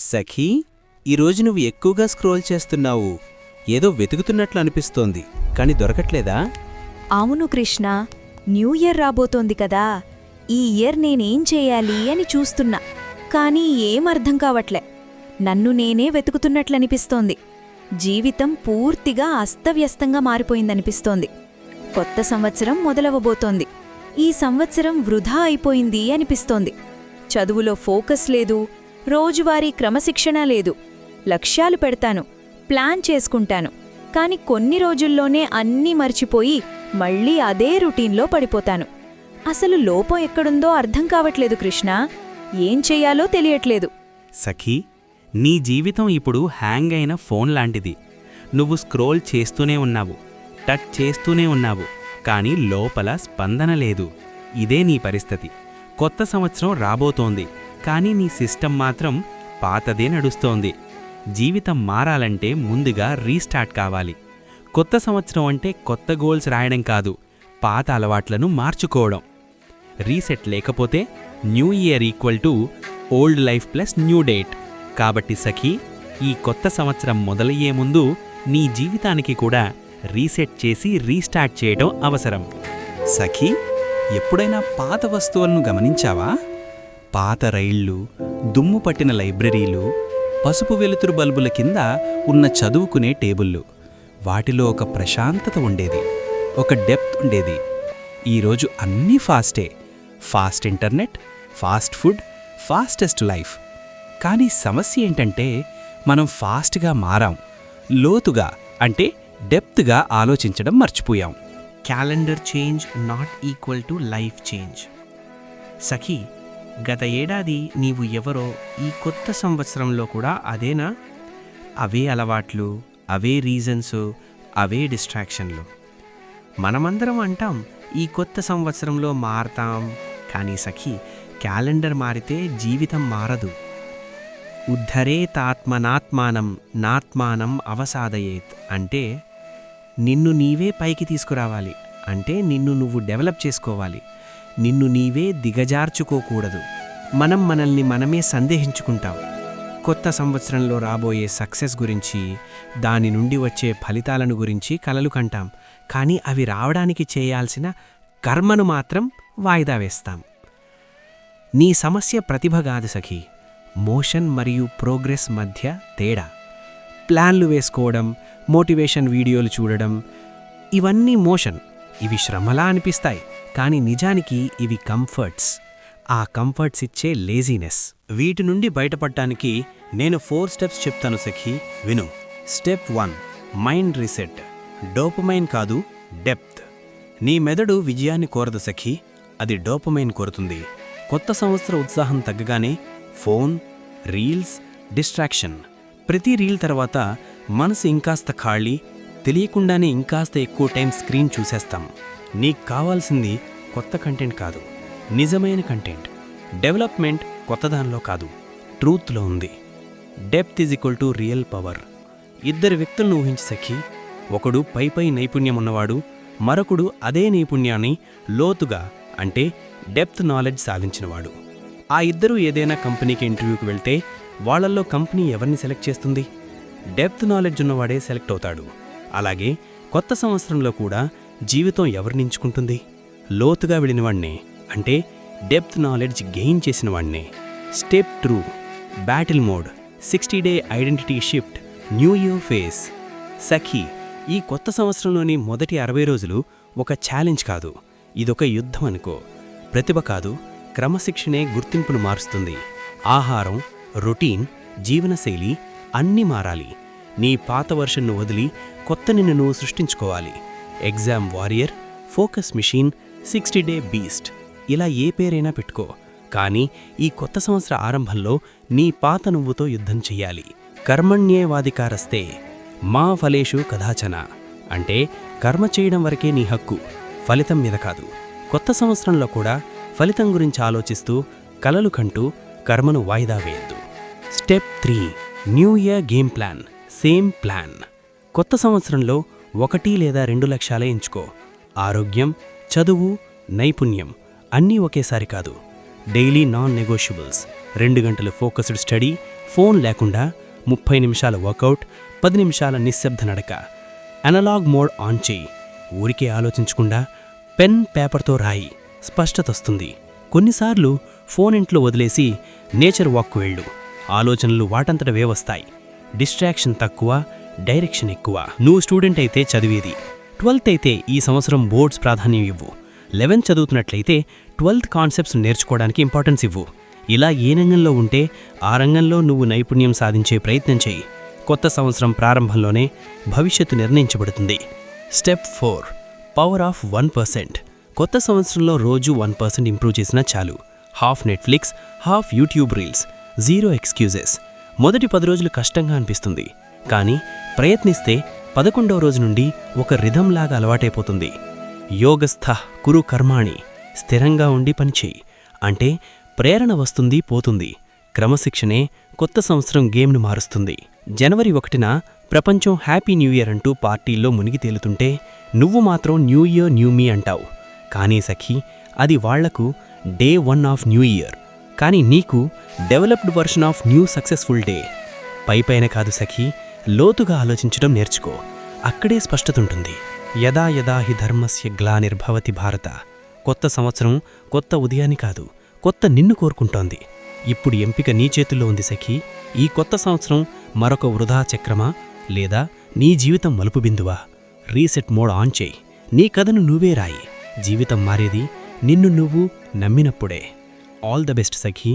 సఖీ, ఈరోజు నువ్వు ఎక్కువగా స్క్రోల్ చేస్తున్నావు. ఏదో వెతుకుతున్నట్లు అనిపిస్తోంది, కాని దొరకట్లేదా? అవును కృష్ణ, న్యూ ఇయర్ రాబోతోంది కదా. ఈ ఇయర్ నేనేం చేయాలి అని చూస్తున్నా, కానీ ఏం అర్థం కావట్లే. నన్ను నేనే వెతుకుతున్నట్లనిపిస్తోంది. జీవితం పూర్తిగా అస్తవ్యస్తంగా మారిపోయిందనిపిస్తోంది. కొత్త సంవత్సరం మొదలవబోతోంది. ఈ సంవత్సరం వృధా అయిపోయింది అనిపిస్తోంది. చదువులో ఫోకస్ లేదు, రోజువారీ క్రమశిక్షణ లేదు. లక్ష్యాలు పెడతాను, ప్లాన్ చేసుకుంటాను, కాని కొన్ని రోజుల్లోనే అన్నీ మర్చిపోయి మళ్ళీ అదే రొటీన్లో పడిపోతాను. అసలు లోపం ఎక్కడుందో అర్థం కావట్లేదు కృష్ణ. ఏం చెయ్యాలో తెలియట్లేదు. సఖీ, నీ జీవితం ఇప్పుడు హ్యాంగ్ అయిన ఫోన్ లాంటిది. నువ్వు స్క్రోల్ చేస్తూనే ఉన్నావు, టచ్ చేస్తూనే ఉన్నావు, కానీ లోపల స్పందన లేదు. ఇదే నీ పరిస్థితి. కొత్త సంవత్సరం రాబోతోంది, కానీ నీ సిస్టమ్ మాత్రం పాతదే నడుస్తోంది. జీవితం మారాలంటే ముందుగా రీస్టార్ట్ కావాలి. కొత్త సంవత్సరం అంటే కొత్త గోల్స్ రాయడం కాదు, పాత అలవాట్లను మార్చుకోవడం. రీసెట్ లేకపోతే new year equal to old life plus new date. కాబట్టి సఖీ, ఈ కొత్త సంవత్సరం మొదలయ్యే ముందు నీ జీవితానికి కూడా రీసెట్ చేసి రీస్టార్ట్ చేయడం అవసరం. సఖీ, ఎప్పుడైనా పాత వస్తువులను గమనించావా? పాత రైళ్లు, దుమ్ము పట్టిన లైబ్రరీలు, పసుపు వెలుతురు బల్బుల కింద ఉన్న చదువుకునే టేబుళ్ళు. వాటిలో ఒక ప్రశాంతత ఉండేది, ఒక డెప్త్ ఉండేది. ఈరోజు అన్నీ ఫాస్టే. Fast internet, fast food, fastest life. కానీ సమస్య ఏంటంటే మనం ఫాస్ట్గా మారాం, లోతుగా అంటే డెప్త్గా ఆలోచించడం మర్చిపోయాం. Calendar change not equal to life change. సఖీ, గత ఏడాది నీవు ఎవరో ఈ కొత్త సంవత్సరంలో కూడా అదేనా? అవే అలవాట్లు, అవే రీజన్స్, అవే డిస్ట్రాక్షన్లు. మనమందరం అంటాం ఈ కొత్త సంవత్సరంలో మారతాం, కానీ సఖీ, క్యాలెండర్ మారితే జీవితం మారదు. ఉద్ధరేతాత్మనాత్మానం నాత్మానం అవసాదయేత్ అంటే నిన్ను నీవే పైకి తీసుకురావాలి, అంటే నిన్ను నువ్వు డెవలప్ చేసుకోవాలి. నిన్ను నీవే దిగజార్చుకోకూడదు. మనం మనల్ని మనమే సందేహించుకుంటాం. కొత్త సంవత్సరంలో రాబోయే సక్సెస్ గురించి, దాని నుండి వచ్చే ఫలితాలను గురించి కలలు కంటాం, కానీ అవి రావడానికి చేయాల్సిన కర్మను మాత్రం వాయిదా వేస్తాం. నీ సమస్య ప్రతిభ కాదు సఖీ, మోషన్ మరియు ప్రోగ్రెస్ మధ్య తేడా. ప్లాన్లు వేసుకోవడం, మోటివేషన్ వీడియోలు చూడడం, ఇవన్నీ మోషన్. ఇవి శ్రమలా అనిపిస్తాయి, కానీ నిజానికి ఇవి కంఫర్ట్స్. ఆ కంఫర్ట్స్ ఇచ్చే లేజీనెస్. వీటి నుండి బయటపడటానికి నేను 4 స్టెప్స్ చెప్తాను సఖీ, విను. Step 1, mind reset. డోపమైన్ కాదు, డెప్త్. నీ మెదడు విజయాన్ని కోరదు సఖీ, అది డోపమైన్ కోరుతుంది. కొత్త సంవత్సర ఉత్సాహం తగ్గగానే ఫోన్, రీల్స్, డిస్ట్రాక్షన్. ప్రతి రీల్ తర్వాత మనసు ఇంకాస్త ఖాళీ, తెలియకుండానే ఇంకాస్త ఎక్కువ టైం స్క్రీన్ చూసేస్తాం. నీకు కావాల్సింది కొత్త కంటెంట్ కాదు, నిజమైన కంటెంట్. డెవలప్మెంట్ కొత్తదానిలో కాదు, ట్రూత్లో ఉంది. Depth is equal to real power. ఇద్దరు వ్యక్తులను ఊహించి సఖీ, ఒకడు పై నైపుణ్యం ఉన్నవాడు, మరొకడు అదే నైపుణ్యాన్ని లోతుగా అంటే డెప్త్ నాలెడ్జ్ సాధించినవాడు. ఆ ఇద్దరూ ఏదైనా కంపెనీకి ఇంటర్వ్యూకి వెళ్తే వాళ్లల్లో కంపెనీ ఎవరిని సెలెక్ట్ చేస్తుంది? డెప్త్ నాలెడ్జ్ ఉన్నవాడే సెలెక్ట్ అవుతాడు. అలాగే కొత్త సంవత్సరంలో కూడా జీవితం ఎవరిని ఎంచుకుంటుంది? లోతుగా వెళ్ళినవాణ్ణే, అంటే డెప్త్ నాలెడ్జ్ గెయిన్ చేసినవాణ్ణే. Step 2, battle mode. 60 day identity shift, new year face. సఖీ, ఈ కొత్త సంవత్సరంలోని మొదటి 60 రోజులు ఒక ఛాలెంజ్ కాదు, ఇదొక యుద్ధం అనుకో. ప్రతిభ కాదు, క్రమశిక్షణే గుర్తింపును మారుస్తుంది. ఆహారం, రొటీన్, జీవనశైలి అన్నీ మారాలి. నీ పాత వర్షన్ను వదిలి కొత్త నిన్ను నువ్వు సృష్టించుకోవాలి. Exam warrior, focus mission, 60 day beast, ఇలా ఏ పేరైనా పెట్టుకో. కానీ ఈ కొత్త సంవత్సర ఆరంభంలో నీ పాత నువ్వుతో యుద్ధం చెయ్యాలి. కర్మణ్యేవాధికారస్తే మా ఫలేషు కదాచన అంటే కర్మ చేయడం వరకే నీ హక్కు, ఫలితం మీద కాదు. కొత్త సంవత్సరంలో కూడా ఫలితం గురించి ఆలోచిస్తూ కలలు కంటూ కర్మను వాయిదా వేయద్దు. Step 3, new year game plan. Same plan. కొత్త సంవత్సరంలో 1 లేదా 2 లక్ష్యాలే ఎంచుకో. ఆరోగ్యం, చదువు, నైపుణ్యం అన్నీ ఒకేసారి కాదు. Daily non negotiables. 2 గంటలు ఫోకస్డ్ స్టడీ, ఫోన్ లేకుండా 30 నిమిషాల వర్కౌట్, 10 నిమిషాల నిశ్శబ్ద నడక. అనలాగ్ మోడ్ ఆన్ చేయి. ఊరికే ఆలోచించకుండా పెన్ పేపర్తో రాయి, స్పష్టతొస్తుంది. కొన్నిసార్లు ఫోన్ ఇంట్లో వదిలేసి నేచర్ వాక్కు వెళ్ళు. ఆలోచనలు వాటంతటవే వస్తాయి. డిస్ట్రాక్షన్ తక్కువ, డైరెక్షన్ ఎక్కువ. నువ్వు స్టూడెంట్ అయితే చదివేది, 12th అయితే ఈ సంవత్సరం బోర్డ్స్ ప్రాధాన్యం ఇవ్వు. 11th చదువుతున్నట్లయితే 12th కాన్సెప్ట్స్ నేర్చుకోవడానికి ఇంపార్టెన్స్ ఇవ్వు. ఇలా ఏ రంగంలో ఉంటే ఆ రంగంలో నువ్వు నైపుణ్యం సాధించే ప్రయత్నం చేయి. కొత్త సంవత్సరం ప్రారంభంలోనే భవిష్యత్తు నిర్ణయించబడుతుంది. Step 4, power of 1%. కొత్త సంవత్సరంలో రోజు 1% ఇంప్రూవ్ చేసినా చాలు. Half Netflix, half YouTube reels, 0 excuses. మొదటి 10 రోజులు కష్టంగా అనిపిస్తుంది, కానీ ప్రయత్నిస్తే 11వ రోజు నుండి ఒక రిథంలాగా అలవాటైపోతుంది. యోగస్థ కురు కర్మాణి, స్థిరంగా ఉండి పనిచేయి. అంటే ప్రేరణ వస్తుంది, పోతుంది. క్రమశిక్షణే కొత్త సంవత్సరం గేమ్ను మారుస్తుంది. జనవరి 1న ప్రపంచం హ్యాపీ న్యూ ఇయర్ అంటూ పార్టీల్లో మునిగి తేలుతుంటే నువ్వు మాత్రం న్యూ ఇయర్ న్యూ మీ అంటావు. కానీ సఖీ, అది వాళ్లకు డే 1 ఆఫ్ న్యూ ఇయర్, కానీ నీకు developed version of new successful day. పైపైన కాదు సఖీ, లోతుగా ఆలోచించడం నేర్చుకో. అక్కడే స్పష్టతుంటుంది. యదా యదా హి ధర్మస్య గ్లానిర్భవతి భారత. కొత్త సంవత్సరం కొత్త ఉదయాన్ని కాదు, కొత్త నిన్ను కోరుకుంటోంది. ఇప్పుడు ఎంపిక నీ చేతుల్లో ఉంది సఖీ. ఈ కొత్త సంవత్సరం మరొక వృధా చక్రమా, లేదా నీ జీవితం మలుపు బిందువా? రీసెట్ మోడ్ ఆన్ చేయి. నీ కథను నువ్వే రాయి. జీవితం మారేది నిన్ను నువ్వు నమ్మినప్పుడే. All the best Sakhi.